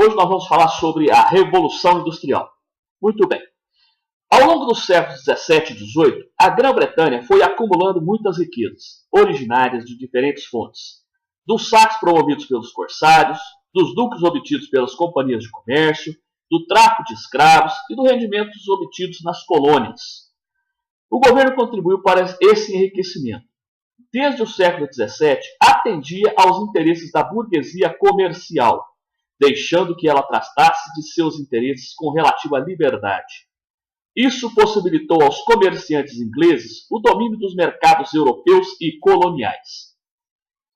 hoje nós vamos falar sobre a Revolução Industrial. Muito bem. Ao longo dos séculos 17 e 18, a Grã-Bretanha foi acumulando muitas riquezas, originárias de diferentes fontes. Dos saques promovidos pelos corsários, dos lucros obtidos pelas companhias de comércio, do tráfico de escravos e dos rendimentos obtidos nas colônias. O governo contribuiu para esse enriquecimento. Desde o século XVII, atendia aos interesses da burguesia comercial, deixando que ela tratasse de seus interesses com relativa liberdade. Isso possibilitou aos comerciantes ingleses o domínio dos mercados europeus e coloniais.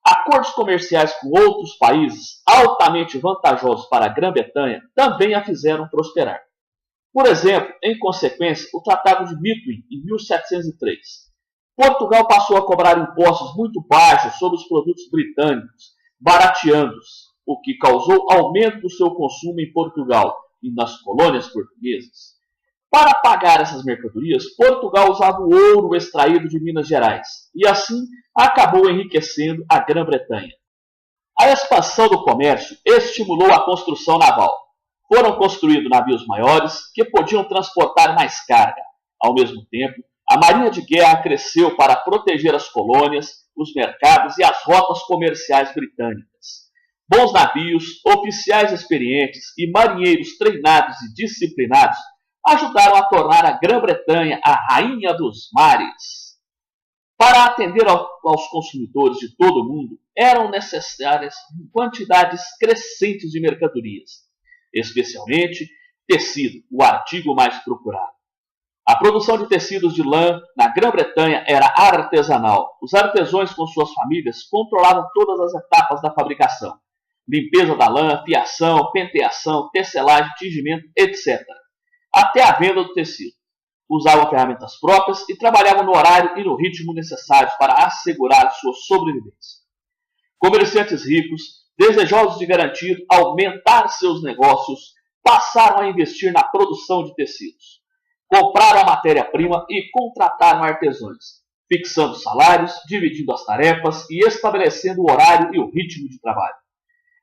Acordos comerciais com outros países altamente vantajosos para a Grã-Bretanha também a fizeram prosperar. Por exemplo, em consequência, o Tratado de Methuen, em 1703. Portugal passou a cobrar impostos muito baixos sobre os produtos britânicos, barateando-os, o que causou aumento do seu consumo em Portugal e nas colônias portuguesas. Para pagar essas mercadorias, Portugal usava o ouro extraído de Minas Gerais e assim acabou enriquecendo a Grã-Bretanha. A expansão do comércio estimulou a construção naval. Foram construídos navios maiores que podiam transportar mais carga. Ao mesmo tempo, a marinha de guerra cresceu para proteger as colônias, os mercados e as rotas comerciais britânicas. Bons navios, oficiais experientes e marinheiros treinados e disciplinados ajudaram a tornar a Grã-Bretanha a rainha dos mares. Para atender aos consumidores de todo o mundo, eram necessárias quantidades crescentes de mercadorias, especialmente tecido, o artigo mais procurado. A produção de tecidos de lã na Grã-Bretanha era artesanal. Os artesãos com suas famílias controlavam todas as etapas da fabricação. Limpeza da lã, fiação, penteação, tecelagem, tingimento, etc. Até a venda do tecido. Usavam ferramentas próprias e trabalhavam no horário e no ritmo necessários para assegurar sua sobrevivência. Comerciantes ricos, desejosos de garantir aumentar seus negócios, passaram a investir na produção de tecidos. Compraram a matéria-prima e contrataram artesãos, fixando salários, dividindo as tarefas e estabelecendo o horário e o ritmo de trabalho.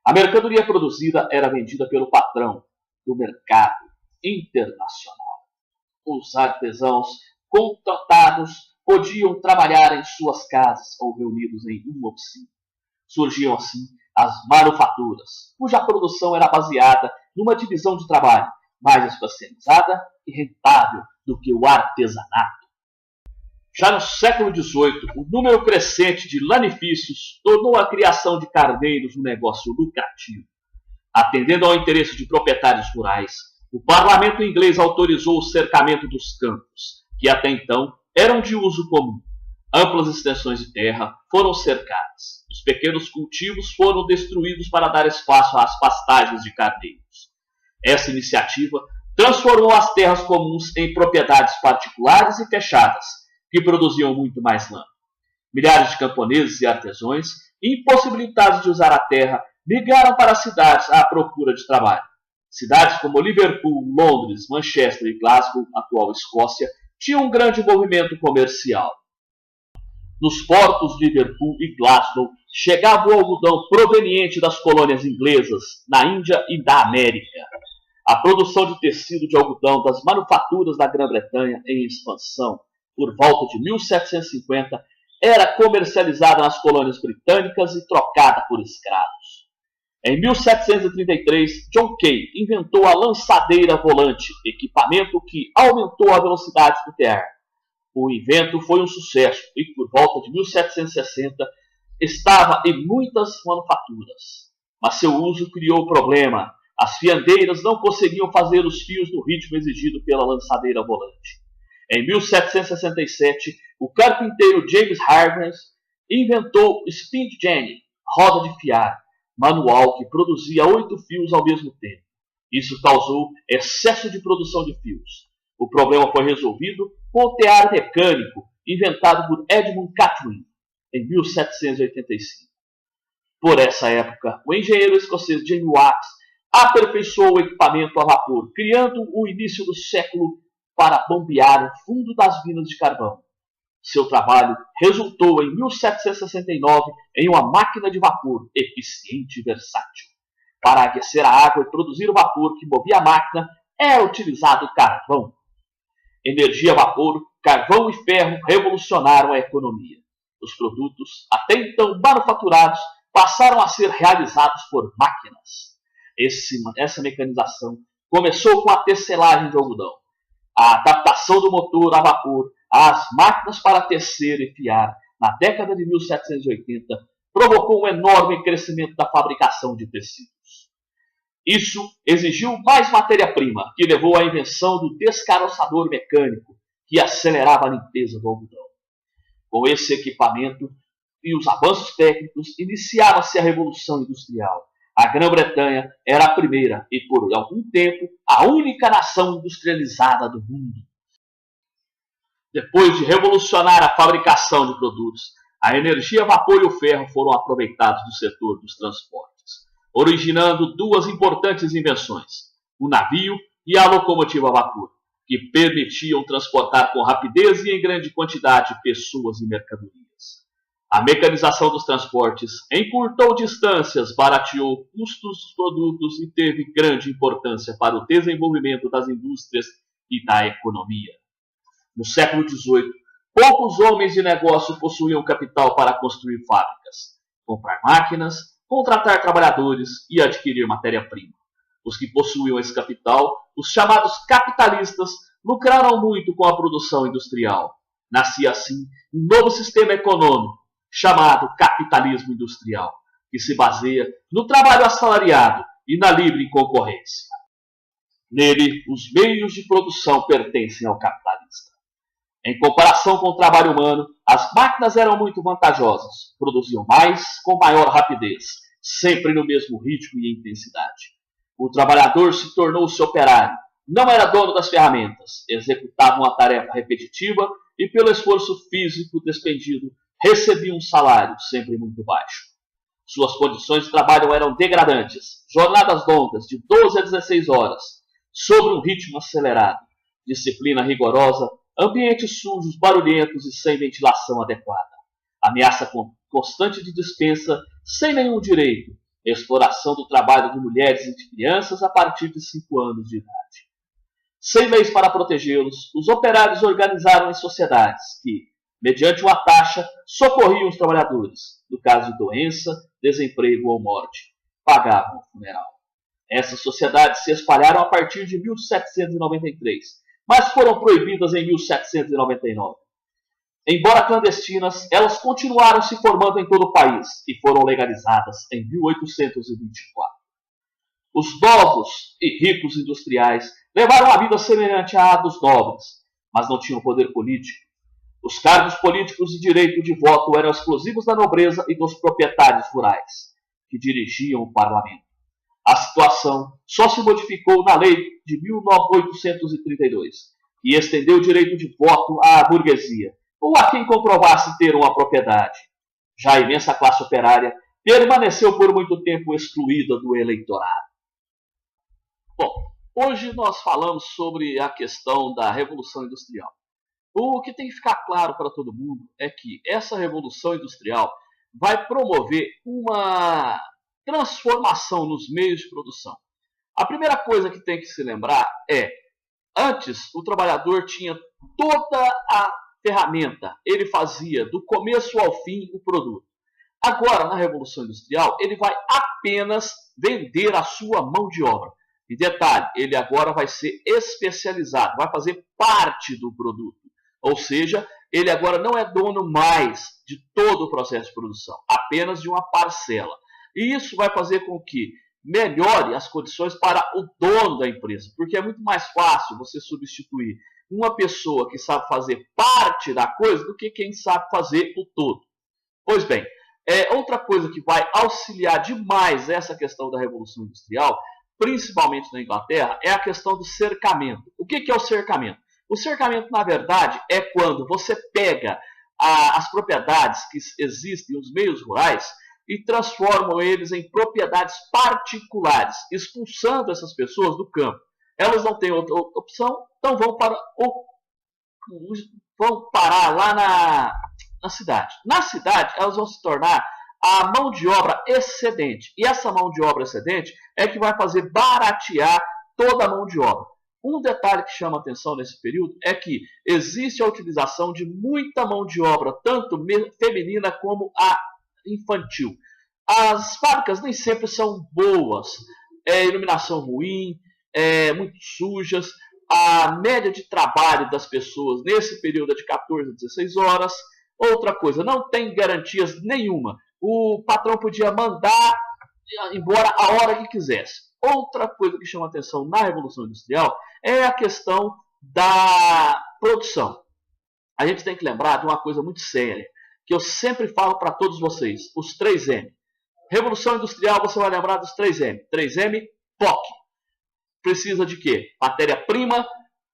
A mercadoria produzida era vendida pelo patrão do mercado internacional. Os artesãos contratados podiam trabalhar em suas casas ou reunidos em uma oficina. Surgiam assim as manufaturas, cuja produção era baseada numa divisão de trabalho mais especializada e rentável do que o artesanato. Já no século XVIII, o número crescente de lanifícios tornou a criação de carneiros um negócio lucrativo. Atendendo ao interesse de proprietários rurais, o parlamento inglês autorizou o cercamento dos campos, que até então eram de uso comum. Amplas extensões de terra foram cercadas. Os pequenos cultivos foram destruídos para dar espaço às pastagens de carneiros. Essa iniciativa transformou as terras comuns em propriedades particulares e fechadas, que produziam muito mais lã. Milhares de camponeses e artesãos, impossibilitados de usar a terra, migraram para as cidades à procura de trabalho. Cidades como Liverpool, Londres, Manchester e Glasgow, atual Escócia, tinham um grande movimento comercial. Nos portos de Liverpool e Glasgow chegava o algodão proveniente das colônias inglesas, na Índia e da América. A produção de tecido de algodão das manufaturas da Grã-Bretanha em expansão, por volta de 1750, era comercializada nas colônias britânicas e trocada por escravos. Em 1733, John Kay inventou a lançadeira volante, equipamento que aumentou a velocidade do tear. O invento foi um sucesso e, por volta de 1760, estava em muitas manufaturas. Mas seu uso criou problema. As fiandeiras não conseguiam fazer os fios no ritmo exigido pela lançadeira volante. Em 1767, o carpinteiro James Hargreaves inventou o Spin Jenny, roda de fiar, manual que produzia 8 fios ao mesmo tempo. Isso causou excesso de produção de fios. O problema foi resolvido com o tear mecânico, inventado por Edmund Catherine, em 1785. Por essa época, o engenheiro escocês James Watt aperfeiçoou o equipamento a vapor, criando o início do século para bombear o fundo das minas de carvão. Seu trabalho resultou em 1769 em uma máquina de vapor eficiente e versátil. Para aquecer a água e produzir o vapor que movia a máquina, era utilizado carvão. Energia a vapor, carvão e ferro revolucionaram a economia. Os produtos, até então manufaturados, passaram a ser realizados por máquinas. Essa mecanização começou com a tecelagem de algodão, a adaptação do motor a vapor às máquinas para tecer e fiar na década de 1780 provocou um enorme crescimento da fabricação de tecidos. Isso exigiu mais matéria-prima, que levou à invenção do descaroçador mecânico, que acelerava a limpeza do algodão. Com esse equipamento e os avanços técnicos, iniciava-se a Revolução Industrial. A Grã-Bretanha era a primeira e, por algum tempo, a única nação industrializada do mundo. Depois de revolucionar a fabricação de produtos, a energia, vapor e o ferro foram aproveitados no setor dos transportes, originando duas importantes invenções, o navio e a locomotiva a vapor, que permitiam transportar com rapidez e em grande quantidade pessoas e mercadorias. A mecanização dos transportes encurtou distâncias, barateou custos dos produtos e teve grande importância para o desenvolvimento das indústrias e da economia. No século XVIII, poucos homens de negócio possuíam capital para construir fábricas, comprar máquinas, contratar trabalhadores e adquirir matéria-prima. Os que possuíam esse capital, os chamados capitalistas, lucraram muito com a produção industrial. Nascia assim um novo sistema econômico, chamado capitalismo industrial, que se baseia no trabalho assalariado e na livre concorrência. Nele, os meios de produção pertencem ao capitalista. Em comparação com o trabalho humano, as máquinas eram muito vantajosas, produziam mais com maior rapidez, sempre no mesmo ritmo e intensidade. O trabalhador se tornou-se operário, não era dono das ferramentas, executava uma tarefa repetitiva e, pelo esforço físico despendido, recebia um salário sempre muito baixo. Suas condições de trabalho eram degradantes, jornadas longas de 12 a 16 horas, sobre um ritmo acelerado, disciplina rigorosa, ambientes sujos, barulhentos e sem ventilação adequada, ameaça constante de dispensa sem nenhum direito, exploração do trabalho de mulheres e de crianças a partir de 5 anos de idade. Sem leis para protegê-los, os operários organizaram em sociedades que, mediante uma taxa, socorriam os trabalhadores, no caso de doença, desemprego ou morte, pagavam o funeral. Essas sociedades se espalharam a partir de 1793, mas foram proibidas em 1799. Embora clandestinas, elas continuaram se formando em todo o país e foram legalizadas em 1824. Os novos e ricos industriais levaram a vida semelhante à dos nobres, mas não tinham poder político. Os cargos políticos e direito de voto eram exclusivos da nobreza e dos proprietários rurais, que dirigiam o parlamento. A situação só se modificou na lei de 1832, que estendeu o direito de voto à burguesia, ou a quem comprovasse ter uma propriedade. Já a imensa classe operária permaneceu por muito tempo excluída do eleitorado. Bom, hoje nós falamos sobre a questão da Revolução Industrial. O que tem que ficar claro para todo mundo é que essa Revolução Industrial vai promover uma transformação nos meios de produção. A primeira coisa que tem que se lembrar é, antes o trabalhador tinha toda a ferramenta, ele fazia do começo ao fim o produto. Agora, na Revolução Industrial, ele vai apenas vender a sua mão de obra. E detalhe, ele agora vai ser especializado, vai fazer parte do produto. Ou seja, ele agora não é dono mais de todo o processo de produção, apenas de uma parcela. E isso vai fazer com que melhore as condições para o dono da empresa, porque é muito mais fácil você substituir uma pessoa que sabe fazer parte da coisa do que quem sabe fazer o todo. Pois bem, outra coisa que vai auxiliar demais essa questão da Revolução Industrial, principalmente na Inglaterra, é a questão do cercamento. O que é o cercamento? O cercamento, na verdade, é quando você pega as propriedades que existem nos meios rurais e transformam eles em propriedades particulares, expulsando essas pessoas do campo. Elas não têm outra opção, então vão parar lá na cidade. Na cidade, elas vão se tornar a mão de obra excedente. E essa mão de obra excedente é que vai fazer baratear toda a mão de obra. Um detalhe que chama atenção nesse período é que existe a utilização de muita mão de obra, tanto feminina como a infantil. As fábricas nem sempre são boas, iluminação ruim, muito sujas, a média de trabalho das pessoas nesse período é de 14 a 16 horas. Outra coisa, não tem garantias nenhuma. O patrão podia mandar embora a hora que quisesse. Outra coisa que chama atenção na Revolução Industrial é a questão da produção. A gente tem que lembrar de uma coisa muito séria, que eu sempre falo para todos vocês, os 3M. Revolução Industrial, você vai lembrar dos 3M. 3M, POC. Precisa de quê? Matéria-prima,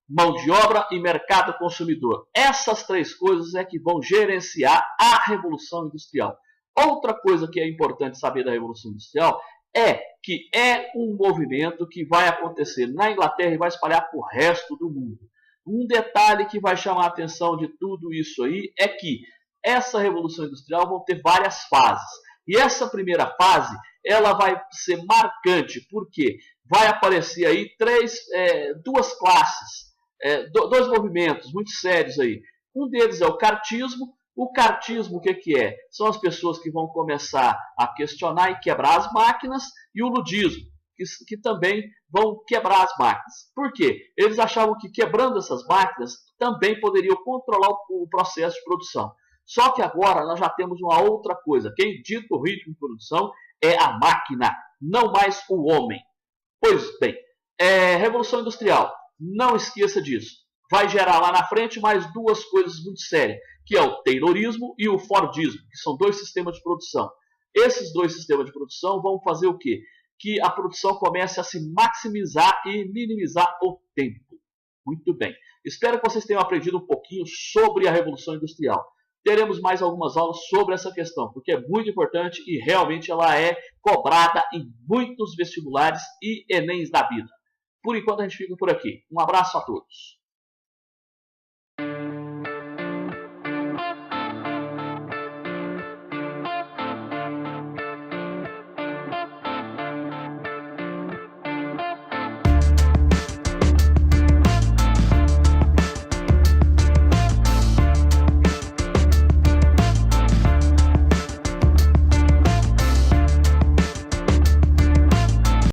mão de obra e mercado consumidor. Essas três coisas é que vão gerenciar a Revolução Industrial. Outra coisa que é importante saber da Revolução Industrial é que é um movimento que vai acontecer na Inglaterra e vai espalhar para o resto do mundo. Um detalhe que vai chamar a atenção de tudo isso aí é que essa Revolução Industrial vai ter várias fases. E essa primeira fase, ela vai ser marcante, porque vai aparecer aí duas classes, dois movimentos muito sérios aí. Um deles é o cartismo. O cartismo, o que é? São as pessoas que vão começar a questionar e quebrar as máquinas, e o ludismo, que também vão quebrar as máquinas. Por quê? Eles achavam que quebrando essas máquinas também poderiam controlar o processo de produção. Só que agora nós já temos uma outra coisa. Quem dita o ritmo de produção é a máquina, não mais o homem. Pois bem, Revolução Industrial, não esqueça disso. Vai gerar lá na frente mais duas coisas muito sérias, que é o Taylorismo e o Fordismo, que são dois sistemas de produção. Esses dois sistemas de produção vão fazer o quê? Que a produção comece a se maximizar e minimizar o tempo. Muito bem. Espero que vocês tenham aprendido um pouquinho sobre a Revolução Industrial. Teremos mais algumas aulas sobre essa questão, porque é muito importante e realmente ela é cobrada em muitos vestibulares e Enems da vida. Por enquanto a gente fica por aqui. Um abraço a todos.